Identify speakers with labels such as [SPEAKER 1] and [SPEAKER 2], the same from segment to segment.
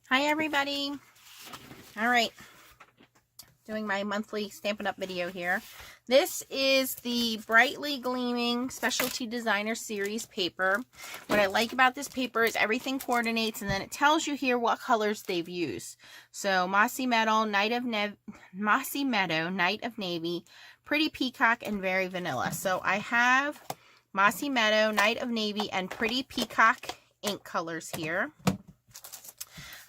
[SPEAKER 1] Hi everybody. All right, doing my monthly Stampin' Up video here. This is the Brightly Gleaming Specialty Designer Series paper. What I like about this paper is everything coordinates, and then it tells you here what colors they've used. So Mossy Meadow, Night of Navy, Pretty Peacock, and Very Vanilla. So I have Mossy Meadow, Night of Navy, and Pretty Peacock ink colors here.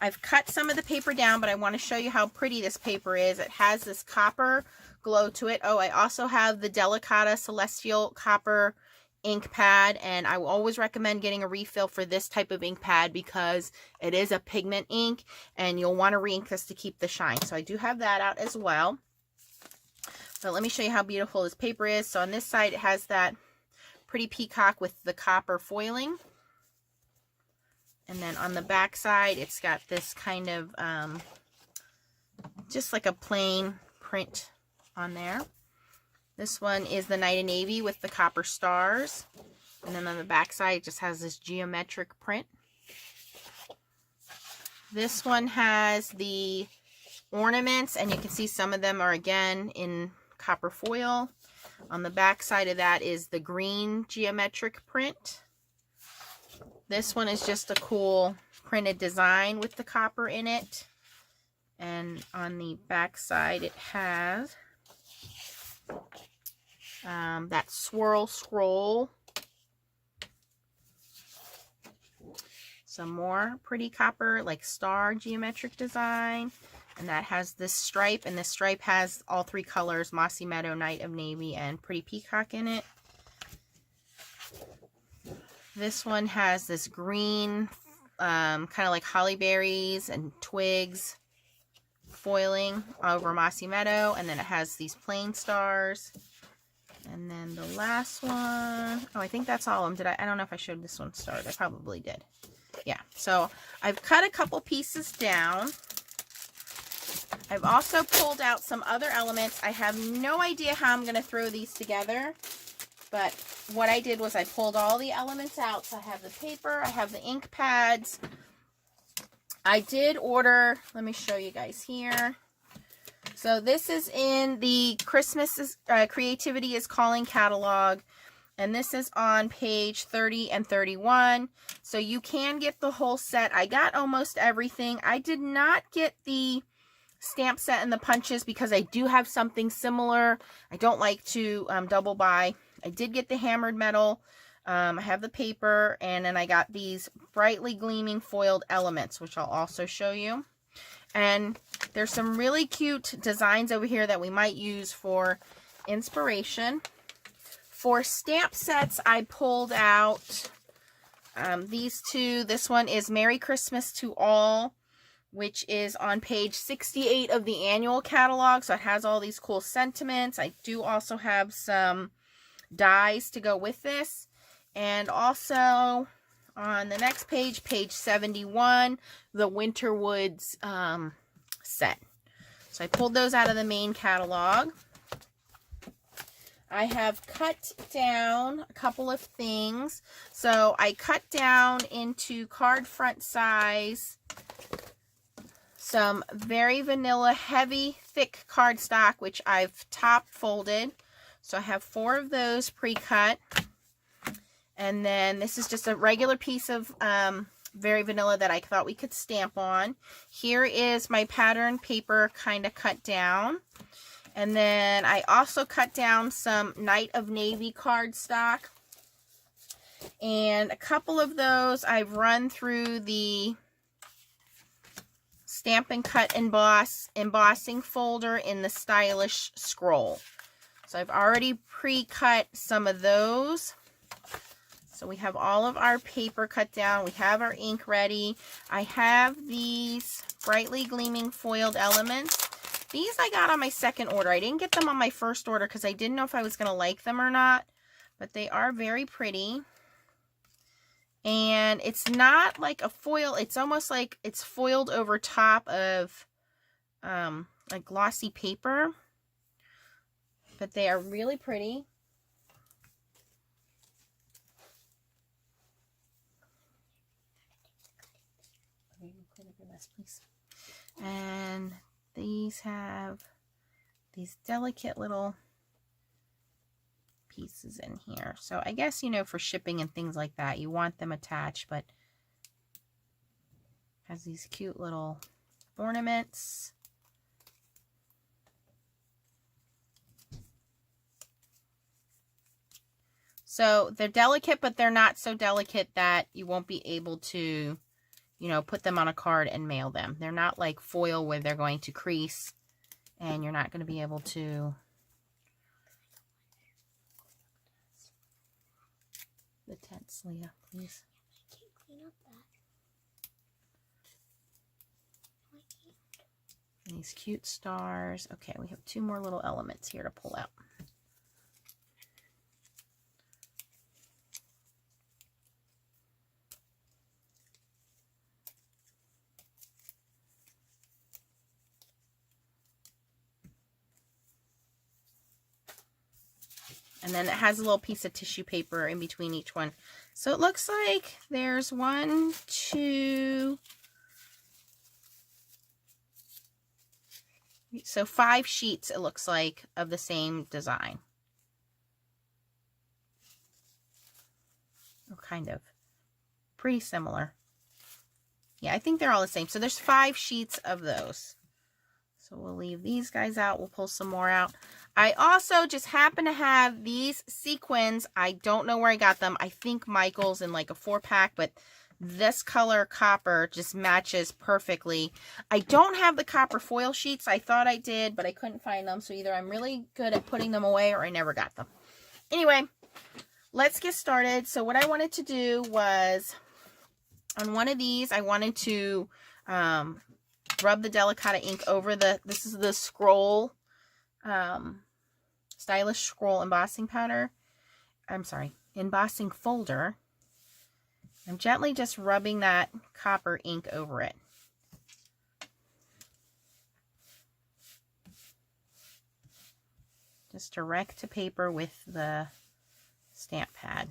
[SPEAKER 1] I've cut some of the paper down, but I want to show you how pretty this paper is. It has this copper glow to it. Oh, I also have the Delicata Celestial Copper ink pad, and I will always recommend getting a refill for this type of ink pad because it is a pigment ink, and you'll want to re-ink this to keep the shine. So I do have that out as well. But let me show you how beautiful this paper is. So on this side, it has that Pretty Peacock with the copper foiling. And then on the back side, it's got this kind of, just like a plain print on there. This one is the Night of Navy with the copper stars. And then on the back side, it just has this geometric print. This one has the ornaments, and you can see some of them are again in copper foil. On the back side of that is the green geometric print. This one is just a cool printed design with the copper in it. And on the back side, it has that swirl scroll. Some more pretty copper, like star geometric design. And that has this stripe, and this stripe has all three colors, Mossy Meadow, Night of Navy, and Pretty Peacock in it. This one has this green, kind of like holly berries and twigs foiling over Mossy Meadow. And then it has these plain stars. And then the last one, oh, I think that's all of them. I don't know if I showed this one starred. I probably did. Yeah, so I've cut a couple pieces down. I've also pulled out some other elements. I have no idea how I'm going to throw these together. But what I did was I pulled all the elements out. So I have the paper, I have the ink pads. I did order, let me show you guys here. So this is in the Christmas Creativity is Calling catalog. And this is on page 30 and 31. So you can get the whole set. I got almost everything. I did not get the stamp set and the punches because I do have something similar. I don't like to double buy. I did get the hammered metal. I have the paper, and then I got these brightly gleaming foiled elements, which I'll also show you. And there's some really cute designs over here that we might use for inspiration. For stamp sets, I pulled out these two. This one is Merry Christmas to All, which is on page 68 of the annual catalog. So it has all these cool sentiments. I do also have some dies to go with this, and also on the next page, page 71, the Winter Woods set. So I pulled those out of the main catalog. I have cut down a couple of things. So I cut down into card front size some Very Vanilla heavy thick cardstock, which I've top folded. So I have 4 of those pre-cut. And then this is just a regular piece of Very Vanilla that I thought we could stamp on. Here is my pattern paper kind of cut down. And then I also cut down some Night of Navy cardstock. And a couple of those I've run through the Stampin' Cut embossing folder in the Stylish Scroll. So I've already pre-cut some of those. So we have all of our paper cut down. We have our ink ready. I have these brightly gleaming foiled elements. These I got on my second order. I didn't get them on my first order because I didn't know if I was going to like them or not. But they are very pretty. And it's not like a foil. It's almost like it's foiled over top of like glossy paper. But they are really pretty. Clean up your mess, please. And these have these delicate little pieces in here. So I guess, you know, for shipping and things like that, you want them attached, but has these cute little ornaments. So they're delicate, but they're not so delicate that you won't be able to, you know, put them on a card and mail them. They're not like foil where they're going to crease and you're not going to be able to. The tents, Leah, please.
[SPEAKER 2] I can't clean up that.
[SPEAKER 1] These cute stars. Okay, we have 2 more little elements here to pull out. And then it has a little piece of tissue paper in between each one. So it looks like there's 1, 2, so 5 sheets, it looks like, of the same design. Oh, kind of. Pretty similar. Yeah, I think they're all the same. So there's 5 sheets of those. So we'll leave these guys out. We'll pull some more out. I also just happen to have these sequins. I don't know where I got them. I think Michael's in like a 4-pack, but this color copper just matches perfectly. I don't have the copper foil sheets. I thought I did, but I couldn't find them. So either I'm really good at putting them away or I never got them. Anyway, let's get started. So what I wanted to do was, on one of these, I wanted to rub the Delicata ink over this is the scroll, Stylish Scroll embossing powder. I'm sorry, embossing folder. I'm gently just rubbing that copper ink over it. Just direct to paper with the stamp pad.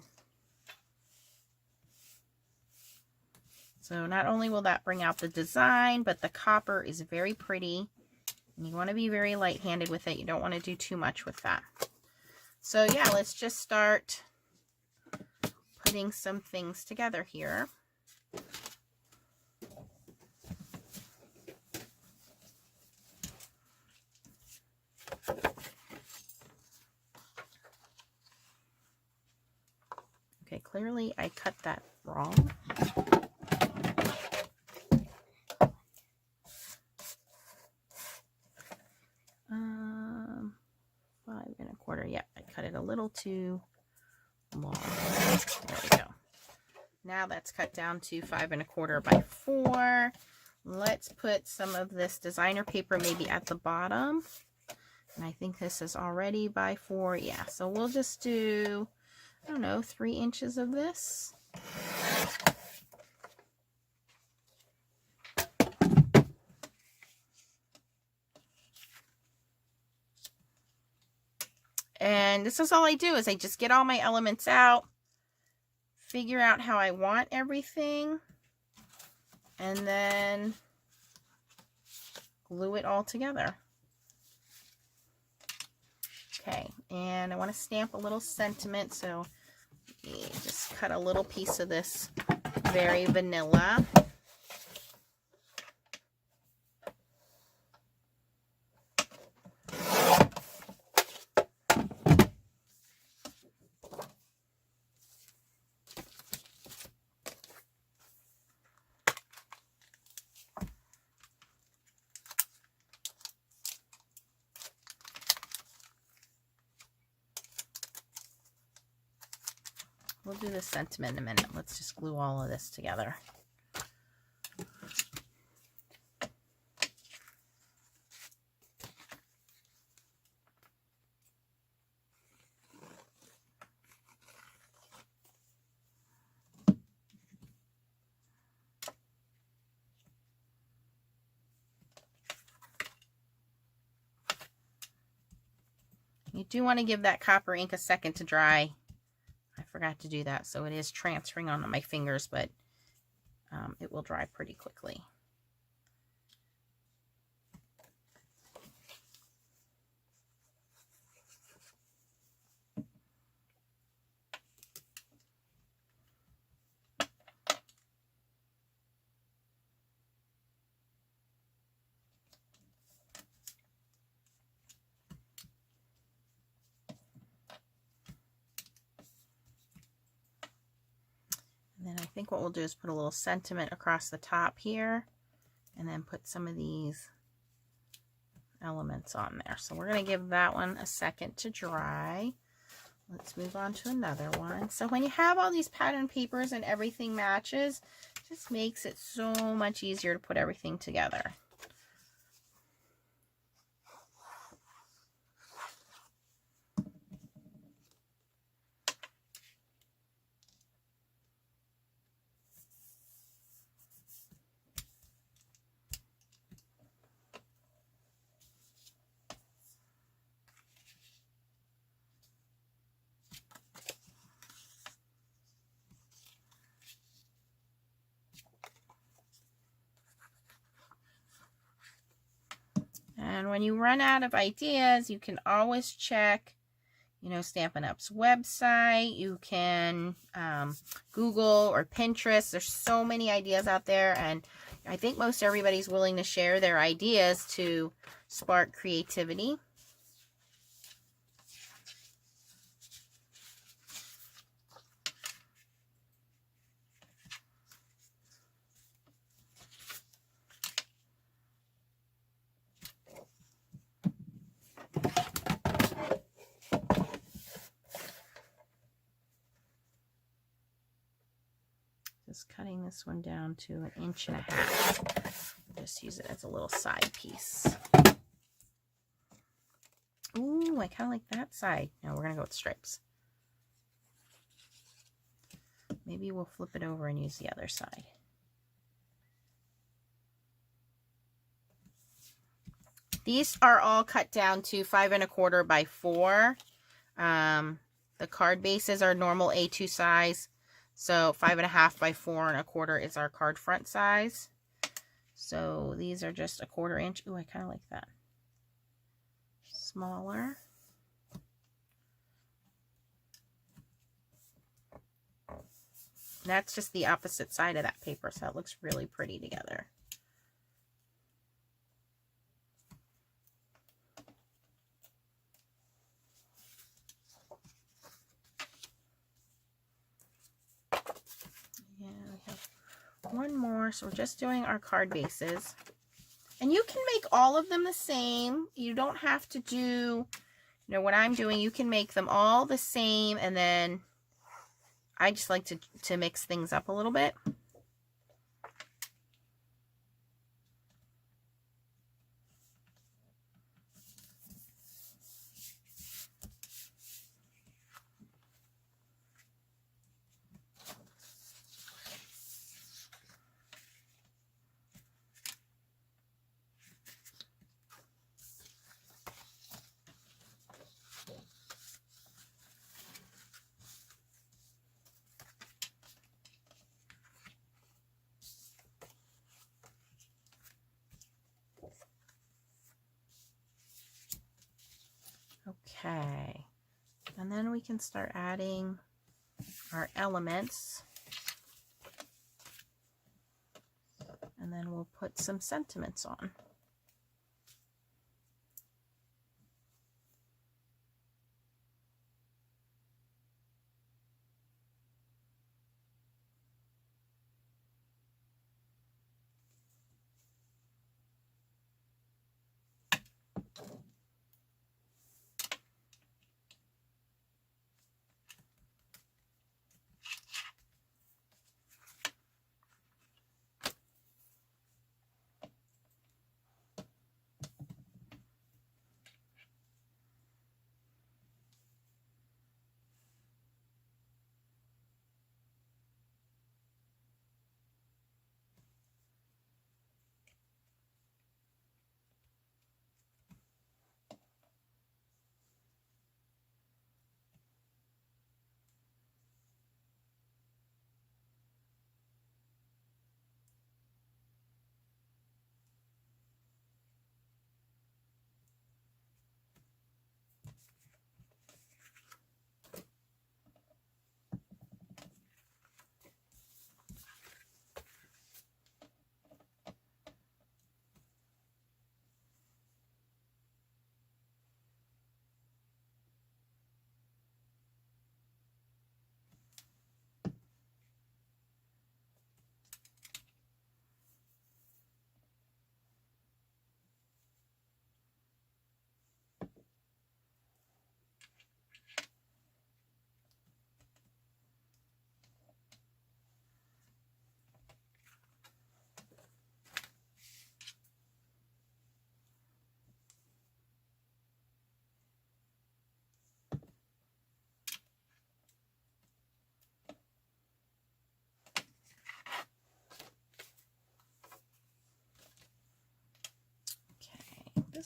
[SPEAKER 1] So not only will that bring out the design, but the copper is very pretty. And you want to be very light-handed with it. You don't want to do too much with that. So yeah, let's just start putting some things together here. Okay, clearly I cut that wrong. 5 1/4. Yep, I cut it a little too long. There we go. Now that's cut down to 5 1/4 by 4. Let's put some of this designer paper maybe at the bottom. And I think this is already by 4. Yeah, so we'll just do, I don't know, 3 inches of this. And this is all I do, is I just get all my elements out, figure out how I want everything, and then glue it all together. Okay, and I want to stamp a little sentiment, so just cut a little piece of this very vanilla. We'll do the sentiment in a minute. Let's just glue all of this together. You do want to give that copper ink a second to dry. I forgot to do that, so it is transferring onto my fingers, but it will dry pretty quickly. think what we'll do is put a little sentiment across the top here and then put some of these elements on there. So we're going to give that one a second to dry. Let's move on to another one. So when you have all these pattern papers and everything matches, it just makes it so much easier to put everything together. And when you run out of ideas, you can always check, you know, Stampin' Up's website. You can Google or Pinterest. There's so many ideas out there, and I think most everybody's willing to share their ideas to spark creativity. Just cutting this one down to 1.5 inches. Just use it as a little side piece. Ooh, I kind of like that side. No, we're going to go with stripes. Maybe we'll flip it over and use the other side. These are all cut down to 5 1/4 by 4. The card bases are normal A2 size. So 5 1/2 by 4 1/4 is our card front size. So these are just 1/4 inch. Ooh, I kind of like that. Smaller. That's just the opposite side of that paper, so it looks really pretty together. Yeah, we have one more, so we're just doing our card bases. And you can make all of them the same. You don't have to do, you know, what I'm doing. You can make them all the same, and then I just like to mix things up a little bit. Okay, and then we can start adding our elements, and then we'll put some sentiments on.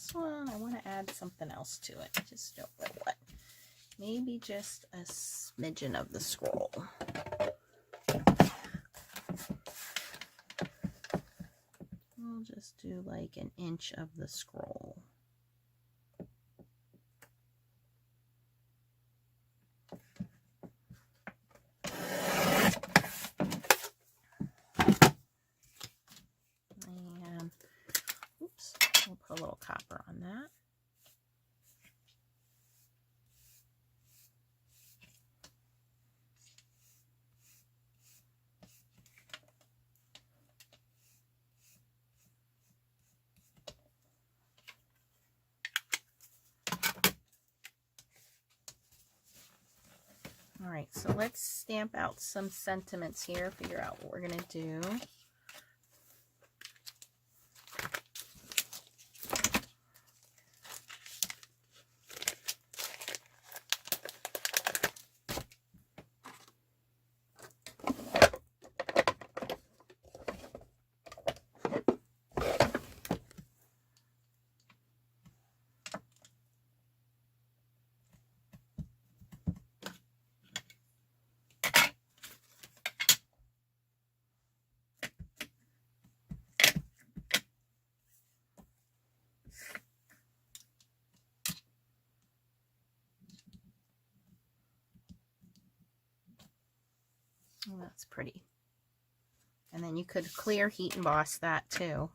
[SPEAKER 1] this one, I want to add something else to it. I just don't know what. Maybe just a smidgen of the scroll. We'll just do like an inch of the scroll. And, oops, we'll put a little copper on that. All right, so let's stamp out some sentiments here, figure out what we're going to do. Oh, that's pretty. And then you could clear heat emboss that too.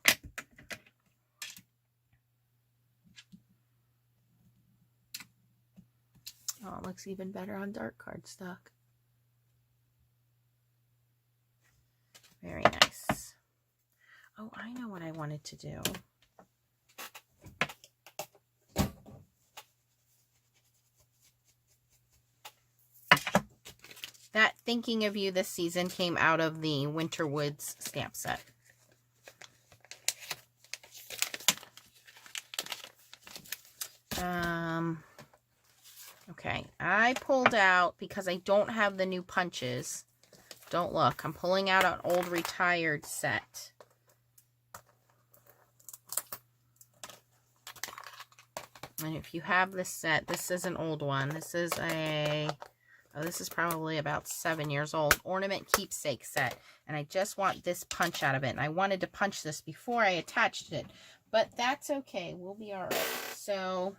[SPEAKER 1] Oh, it looks even better on dark cardstock. Very nice. Oh, I know what I wanted to do. That Thinking of You this season came out of the Winter Woods stamp set. Okay, I pulled out, because I don't have the new punches. Don't look, I'm pulling out an old retired set. And if you have this set, this is an old one. This is a... Oh, this is probably about 7 years old. Ornament Keepsake set. And I just want this punch out of it. And I wanted to punch this before I attached it. But that's okay. We'll be all right. So,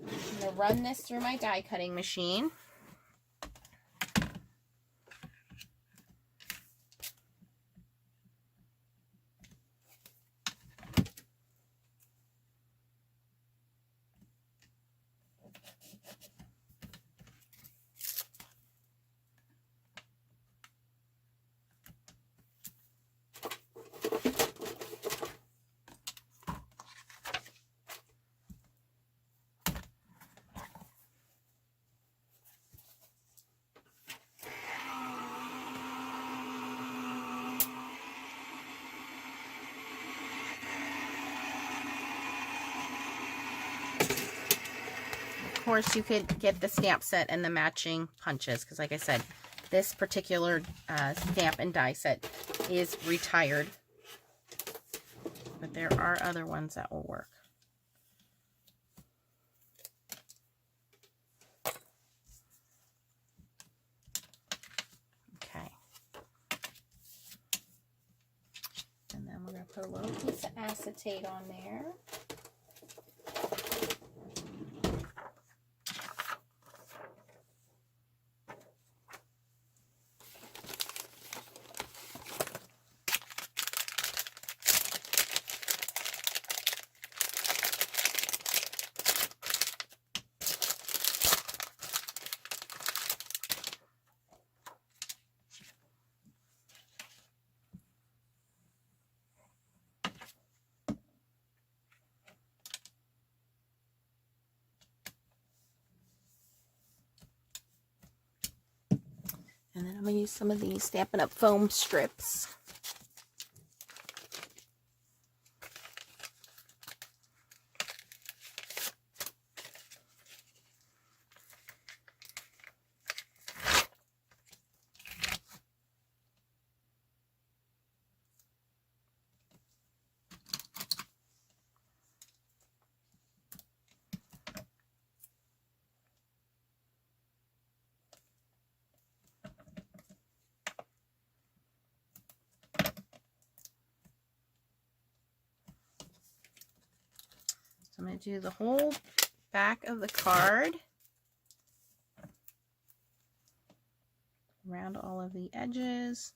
[SPEAKER 1] I'm going to run this through my die cutting machine. Of course, you could get the stamp set and the matching punches, because like I said, this particular stamp and die set is retired, but there are other ones that will work. Okay, and then we're going to put a little piece of acetate on there. And then I'm going to use some of these Stampin' Up! Foam strips. I'm going to do the whole back of the card. Around all of the edges.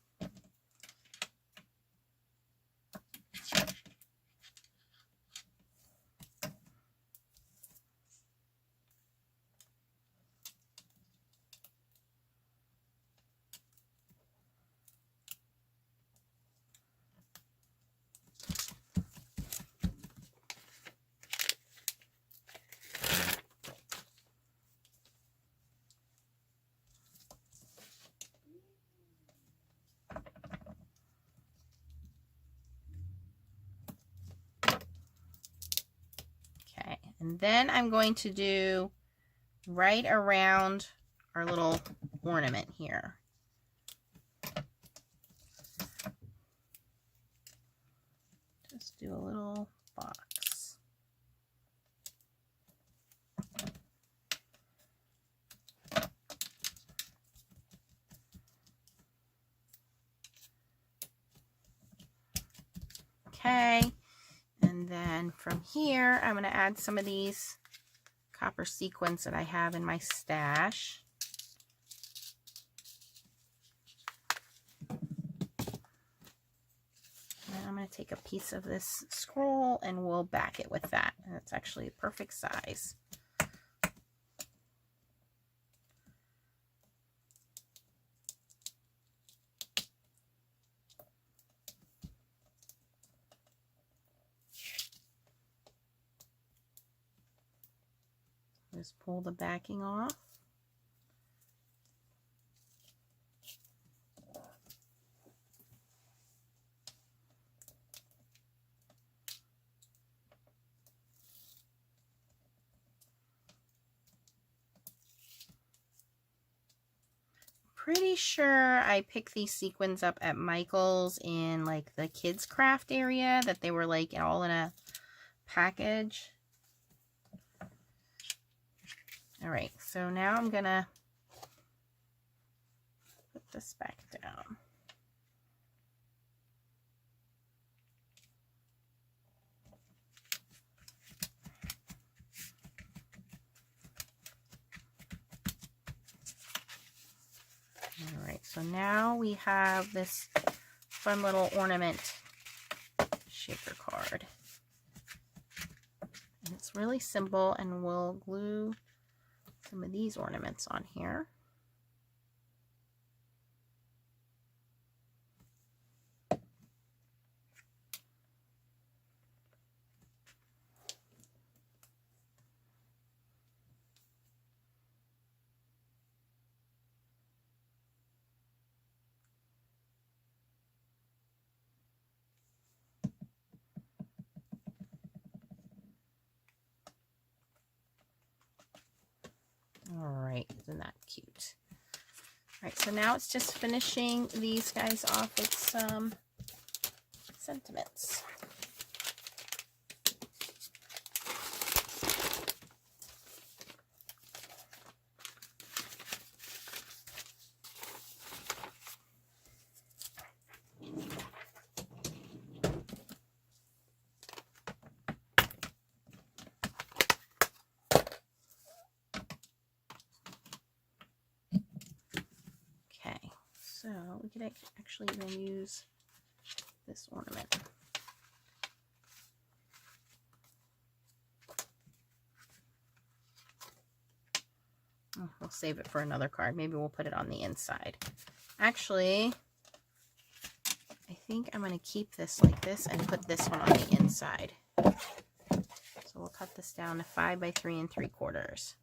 [SPEAKER 1] And then I'm going to do right around our little ornament here. Just do a little box. Okay. And then from here, I'm going to add some of these copper sequins that I have in my stash. And I'm going to take a piece of this scroll and we'll back it with that. And it's actually a perfect size. Just pull the backing off. Pretty sure I picked these sequins up at Michael's in like the kids craft area, that they were like all in a package. All right, so now I'm gonna put this back down. All right, so now we have this fun little ornament shaker card. And it's really simple, and we'll glue some of these ornaments on here. All right, isn't that cute? All right, so now it's just finishing these guys off with some sentiments. So we could actually even use this ornament. Oh, we'll save it for another card. Maybe we'll put it on the inside. Actually, I think I'm going to keep this like this and put this one on the inside. So we'll cut this down to 5 by 3 3/4.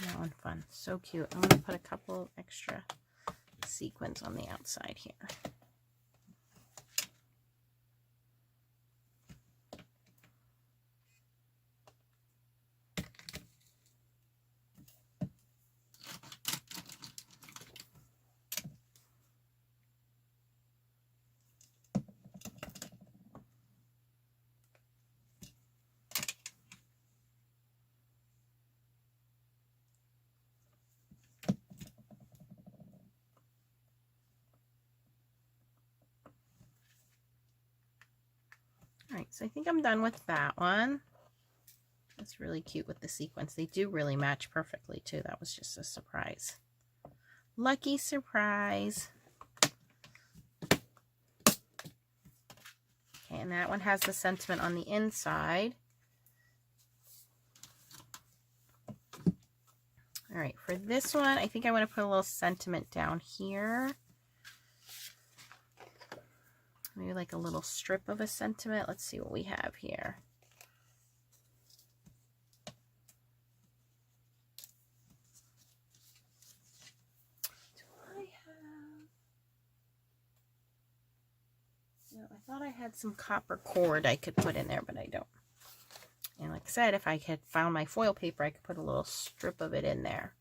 [SPEAKER 1] That one fun. So cute. I'm going to put a couple extra sequins on the outside here. Alright, so I think I'm done with that one. That's really cute with the sequins. They do really match perfectly too. That was just a surprise. Lucky surprise. Okay, and that one has the sentiment on the inside. All right, for this one, I think I want to put a little sentiment down here. Maybe like a little strip of a sentiment. Let's see what we have here. Do I have... No, I thought I had some copper cord I could put in there, but I don't. And like I said, if I had found my foil paper, I could put a little strip of it in there.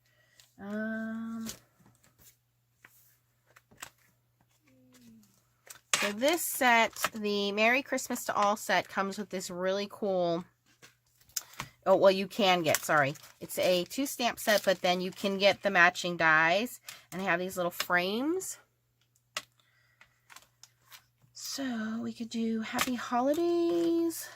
[SPEAKER 1] So this set, the Merry Christmas to All set, comes with this really cool... Oh, well, you can get, sorry. It's a 2-stamp set, but then you can get the matching dies. And they have these little frames. So we could do Happy Holidays.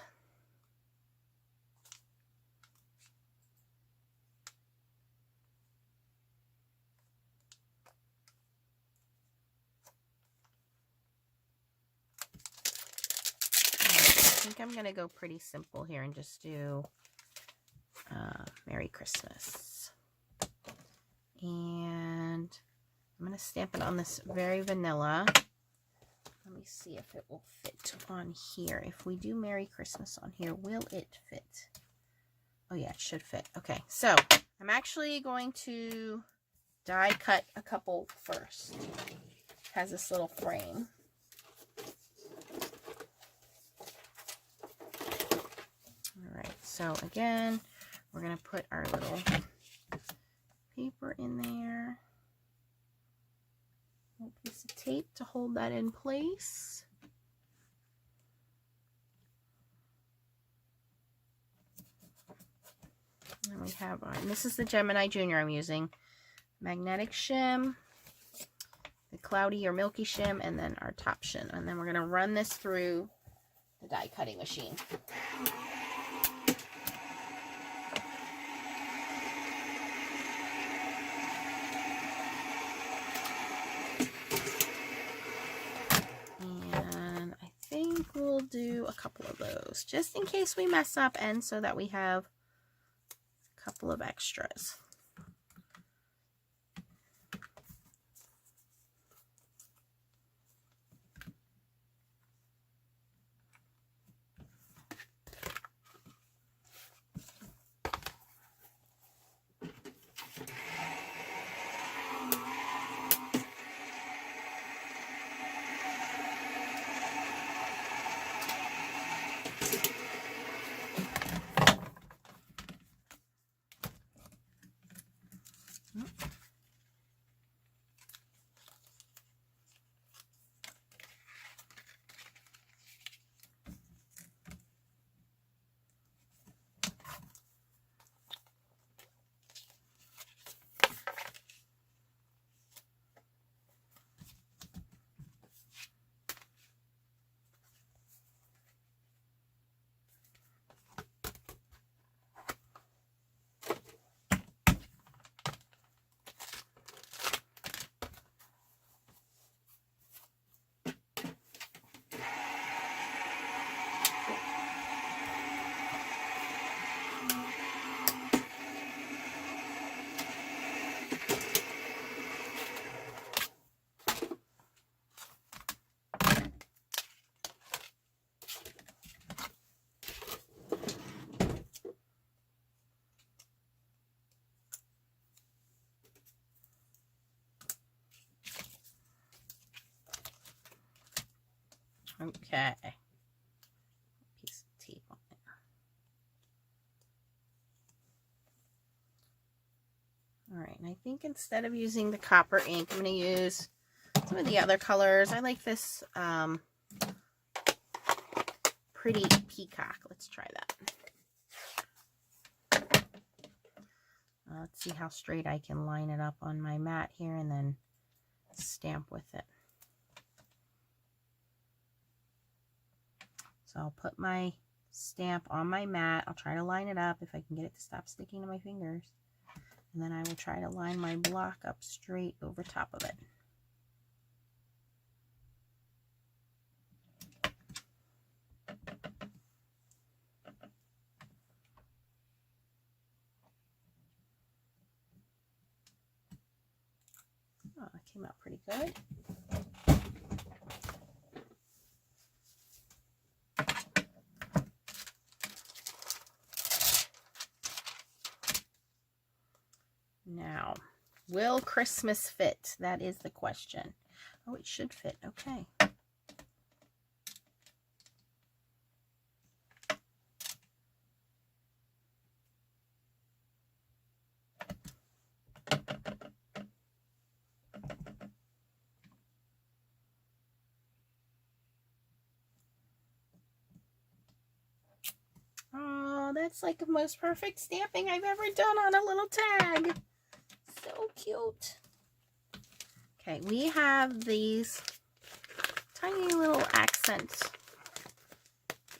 [SPEAKER 1] I think I'm going to go pretty simple here and just do Merry Christmas. And I'm going to stamp it on this very vanilla. Let me see if it will fit on here. If we do Merry Christmas on here, will it fit? Oh yeah, it should fit. Okay, so I'm actually going to die cut a couple first. It has this little frame. Alright, so again, we're going to put our little paper in there. A little piece of tape to hold that in place. And we have our, and this is the Gemini Junior I'm using. Magnetic shim, the cloudy or milky shim, and then our top shim. And then we're going to run this through the die cutting machine. We'll do a couple of those just in case we mess up and so that we have a couple of extras. Okay. Piece of tape on there. Alright, and I think instead of using the copper ink, I'm going to use some of the other colors. I like this pretty Peacock. Let's try that. Let's see how straight I can line it up on my mat here and then stamp with it. So So I'll put my stamp on my mat. I'll try to line it up if I can get it to stop sticking to my fingers. And then I will try to line my block up straight over top of it. Oh, that came out pretty good. Now, will Christmas fit? That is the question. Oh, it should fit. Okay. Oh, that's like the most perfect stamping I've ever done on a little tag. So cute. Okay, we have these tiny little accents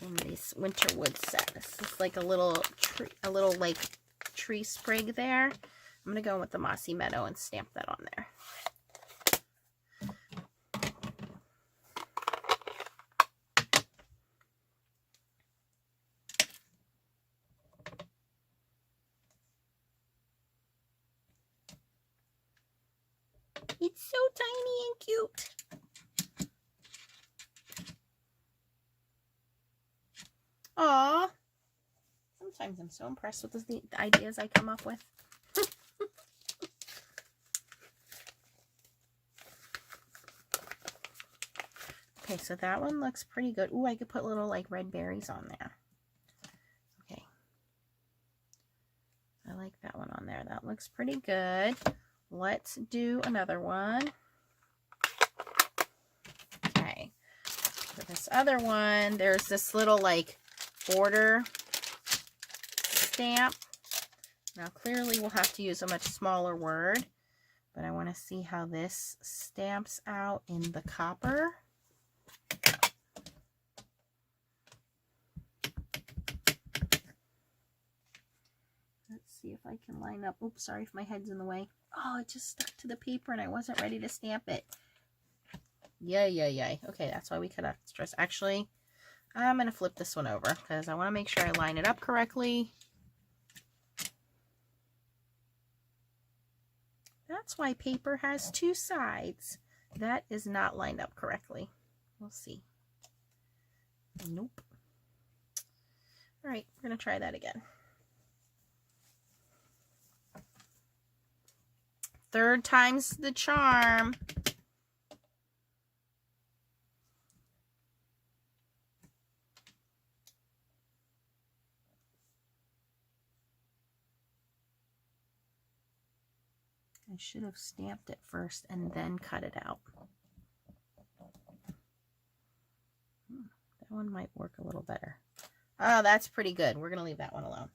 [SPEAKER 1] in this Winterwood set. This is like a little like tree sprig there. I'm gonna go with the Mossy Meadow and stamp that on there. It's so tiny and cute. Aw. Sometimes I'm so impressed with the ideas I come up with. Okay, so that one looks pretty good. Ooh, I could put little like red berries on there. Okay. I like that one on there. That looks pretty good. Let's do another one. Okay. For this other one, there's this little like border stamp. Now clearly we'll have to use a much smaller word, but I want to see how this stamps out in the copper. Let's see if I can line up. Oops, sorry if my head's in the way. Oh, it just stuck to the paper and I wasn't ready to stamp it. Yay. Okay, that's why we cut extras. Actually, I'm going to flip this one over because I want to make sure I line it up correctly. That's why paper has two sides. That is not lined up correctly. We'll see. Nope. All right, we're going to try that again. Third time's the charm. I should have stamped it first and then cut it out. That one might work a little better. Oh, that's pretty good. We're going to leave that one alone.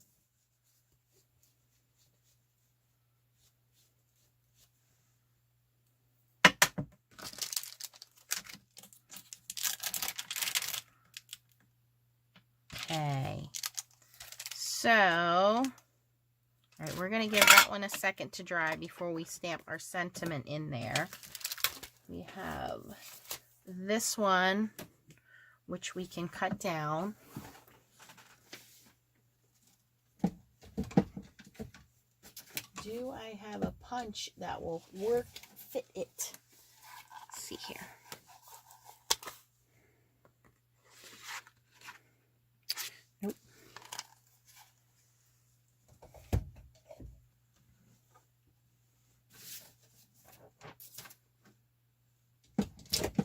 [SPEAKER 1] Okay. So, all right, we're going to give that one a second to dry before we stamp our sentiment in there. We have this one, which we can cut down. Do I have a punch that will fit it? Let's see here. Nope.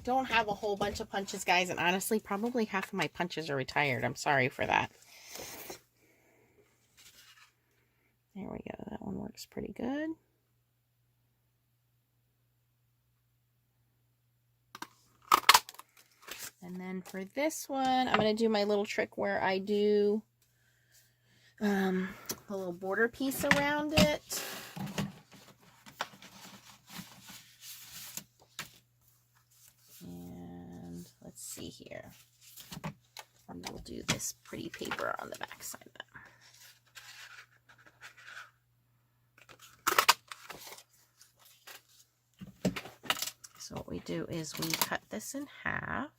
[SPEAKER 1] Don't have a whole bunch of punches, guys, and honestly, probably half of my punches are retired. I'm sorry for that. There we go. That one works pretty good. And then for this one, I'm going to do my little trick where I do a little border piece around it. And let's see here. this pretty paper on the back side of that. So what we do is we cut this in half.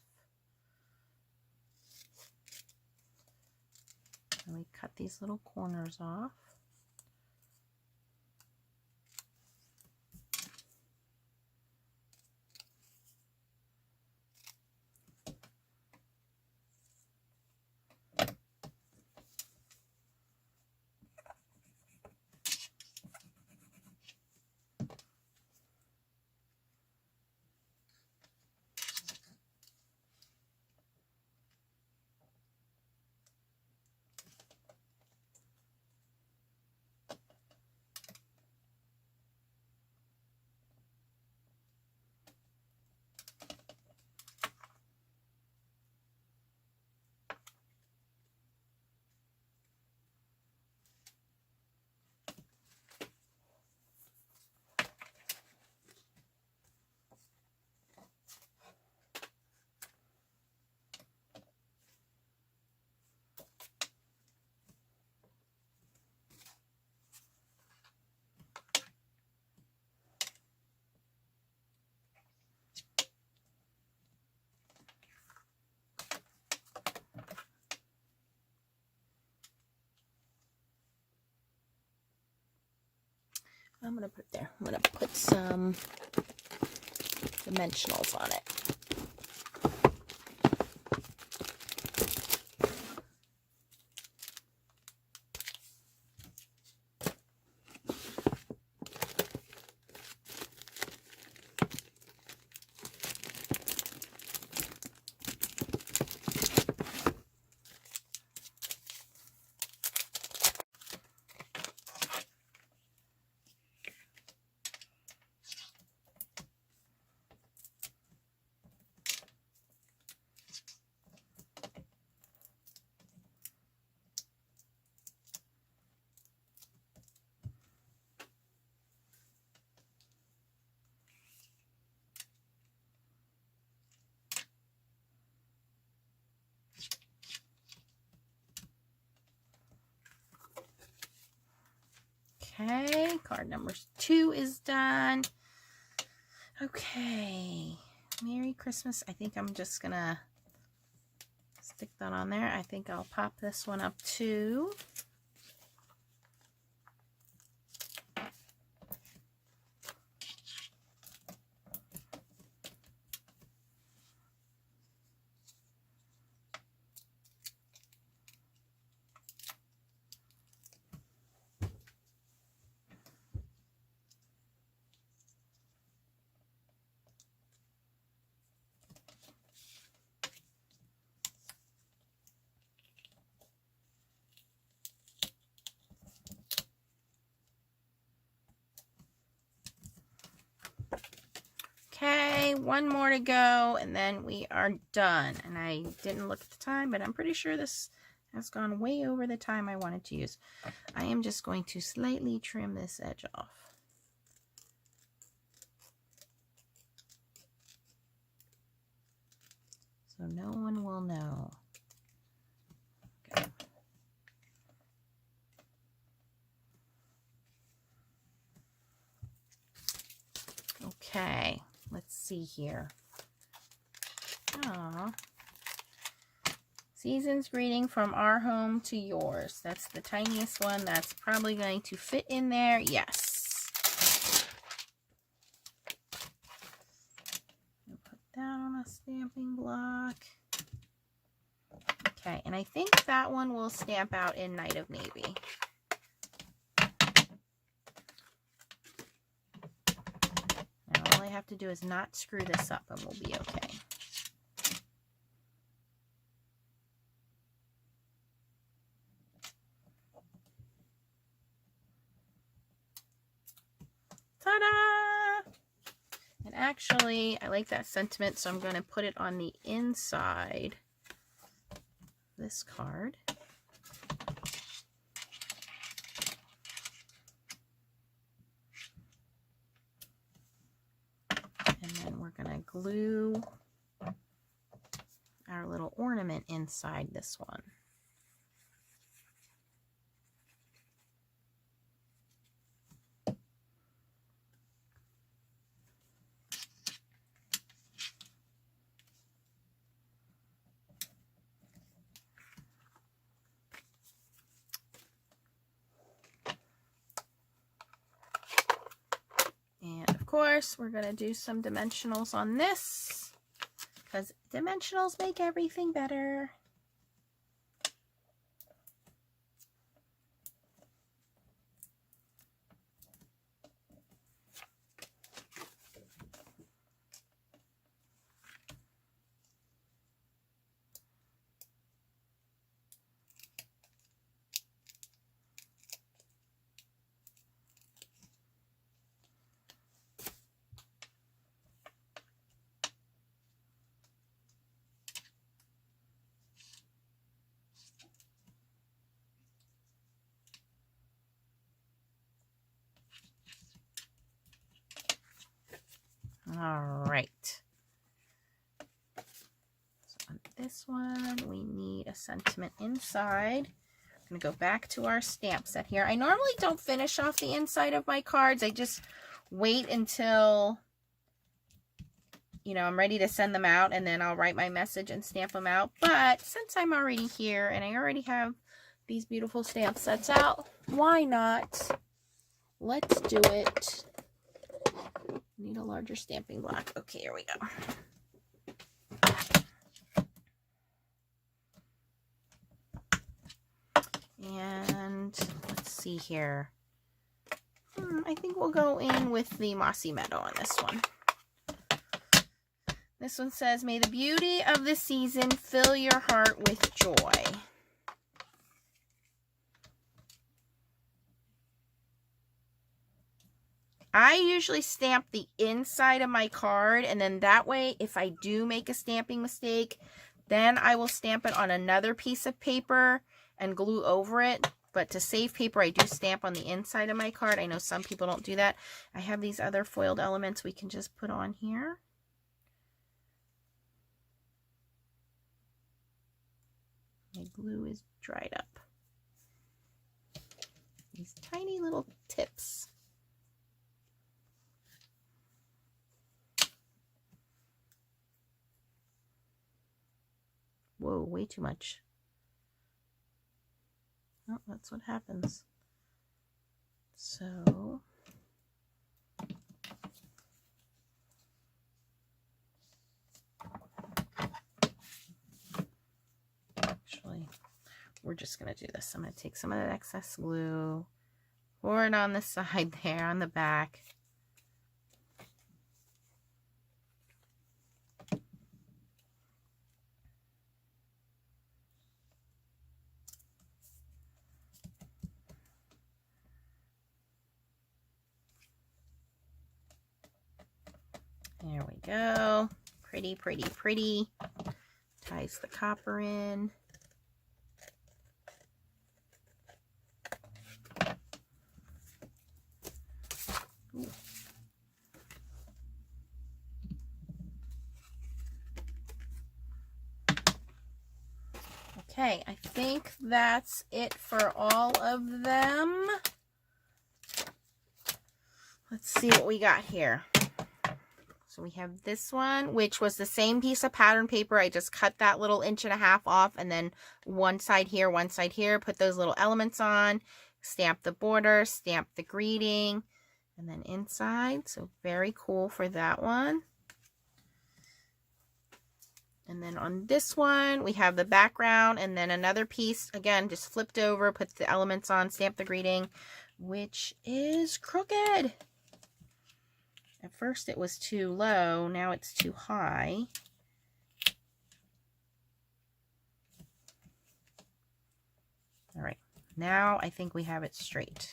[SPEAKER 1] And we cut these little corners off. I'm going to put it there. I'm going to put some dimensionals on it. Okay, card number 2 is done. Okay, Merry Christmas. I think I'm just gonna stick that on there. I think I'll pop this one up too. Okay, one more to go, and then we are done. And I didn't look at the time, but I'm pretty sure this has gone way over the time I wanted to use. I am just going to slightly trim this edge off. So no one will know. Okay. Okay, let's see here. Aww. Season's greeting from our home to yours. That's the tiniest one. That's probably going to fit in there. Yes. I'll put that on a stamping block. Okay, and I think that one will stamp out in Night of Navy. Now all I have to do is not screw this up and we'll be okay. Ta-da! And actually, I like that sentiment, so I'm going to put it on the inside of this card. And then we're going to glue our little ornament inside this one. course, we're going to do some dimensionals on this because dimensionals make everything better. All right. So on this one, we need a sentiment inside. I'm going to go back to our stamp set here. I normally don't finish off the inside of my cards. I just wait until, you know, I'm ready to send them out, and then I'll write my message and stamp them out. But since I'm already here and I already have these beautiful stamp sets out, why not? Let's do it. Need a larger stamping block. Okay, here we go. And let's see here. I think we'll go in with the Mossy Meadow on this one. This one says, may the beauty of the season fill your heart with joy. I usually stamp the inside of my card, and then that way, if I do make a stamping mistake, then I will stamp it on another piece of paper and glue over it. But to save paper, I do stamp on the inside of my card. I know some people don't do that. I have these other foiled elements we can just put on here. My glue is dried up. These tiny little tips. Whoa, way too much. Oh, that's what happens. So, actually, we're just going to do this. I'm going to take some of that excess glue, pour it on the side there, on the back. There we go. Pretty, pretty, pretty. Ties the copper in. Ooh. Okay, I think that's it for all of them. Let's see what we got here. So we have this one, which was the same piece of pattern paper. I just cut that little 1.5 inches off, and then one side here, put those little elements on, stamp the border, stamp the greeting, and then inside. So very cool for that one. And then on this one, we have the background and then another piece, again, just flipped over, put the elements on, stamp the greeting, which is crooked. At first it was too low, now it's too high. All right, now I think we have it straight.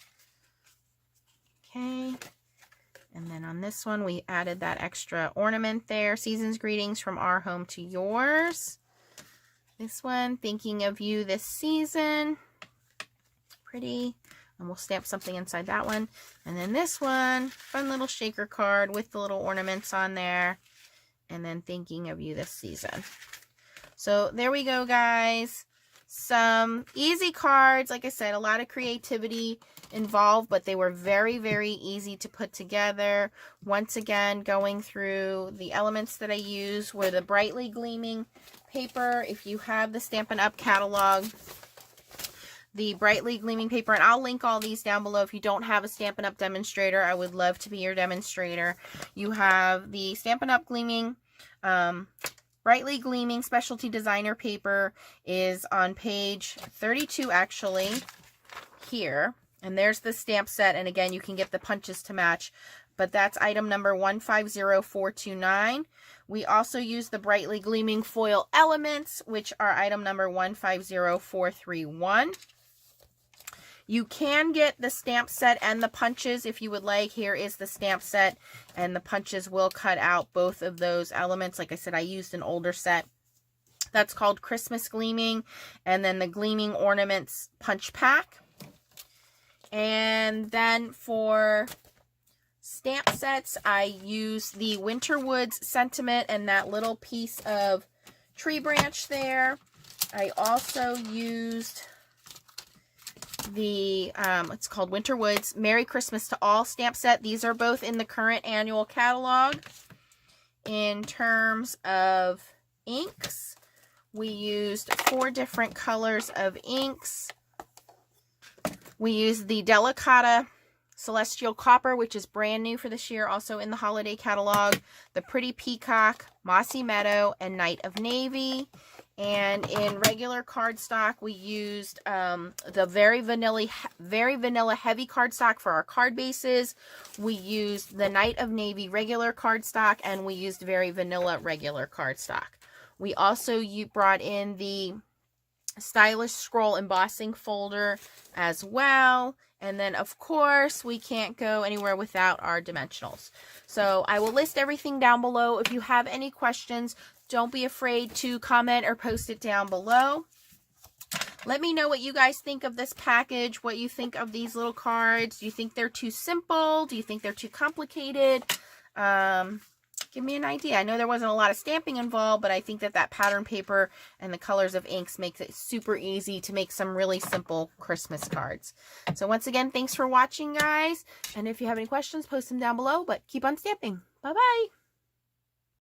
[SPEAKER 1] Okay, and then on this one we added that extra ornament there, Season's Greetings from Our Home to Yours. This one, Thinking of You This Season. Pretty. And we'll stamp something inside that one. And then this one, fun little shaker card with the little ornaments on there. And then Thinking of You This Season. So there we go, guys. Some easy cards. Like I said, a lot of creativity involved, but they were very, very easy to put together. Once again, going through the elements that I used were the brightly gleaming paper. If you have the Stampin' Up! Catalog, the Brightly Gleaming paper, and I'll link all these down below. If you don't have a Stampin' Up! Demonstrator, I would love to be your demonstrator. You have the Stampin' Up! Gleaming, Brightly Gleaming Specialty Designer paper is on page 32 actually, here. And there's the stamp set, and again, you can get the punches to match, but that's item number 150429. We also use the Brightly Gleaming Foil Elements, which are item number 150431. You can get the stamp set and the punches if you would like. Here is the stamp set, and the punches will cut out both of those elements. Like I said, I used an older set. That's called Christmas Gleaming, and then the Gleaming Ornaments Punch Pack. And then for stamp sets, I use the Winterwoods Sentiment and that little piece of tree branch there. I also used the, it's called Winterwoods Merry Christmas to All stamp set. These are both in the current annual catalog. In terms of inks, we used 4 different colors of inks. We used the Delicata Celestial Copper, which is brand new for this year, also in the holiday catalog. The Pretty Peacock, Mossy Meadow, and Night of Navy. And in regular cardstock, we used the very vanilla heavy cardstock for our card bases. We used the Night of Navy regular cardstock, and we used very vanilla regular cardstock. We also brought in the Stylish Scroll embossing folder as well. And then, of course, we can't go anywhere without our dimensionals. So I will list everything down below. If you have any questions, don't be afraid to comment or post it down below. Let me know what you guys think of this package, what you think of these little cards. Do you think they're too simple? Do you think they're too complicated? Give me an idea. I know there wasn't a lot of stamping involved, but I think that that pattern paper and the colors of inks makes it super easy to make some really simple Christmas cards. So once again, thanks for watching, guys. And if you have any questions, post them down below, but keep on stamping. Bye-bye.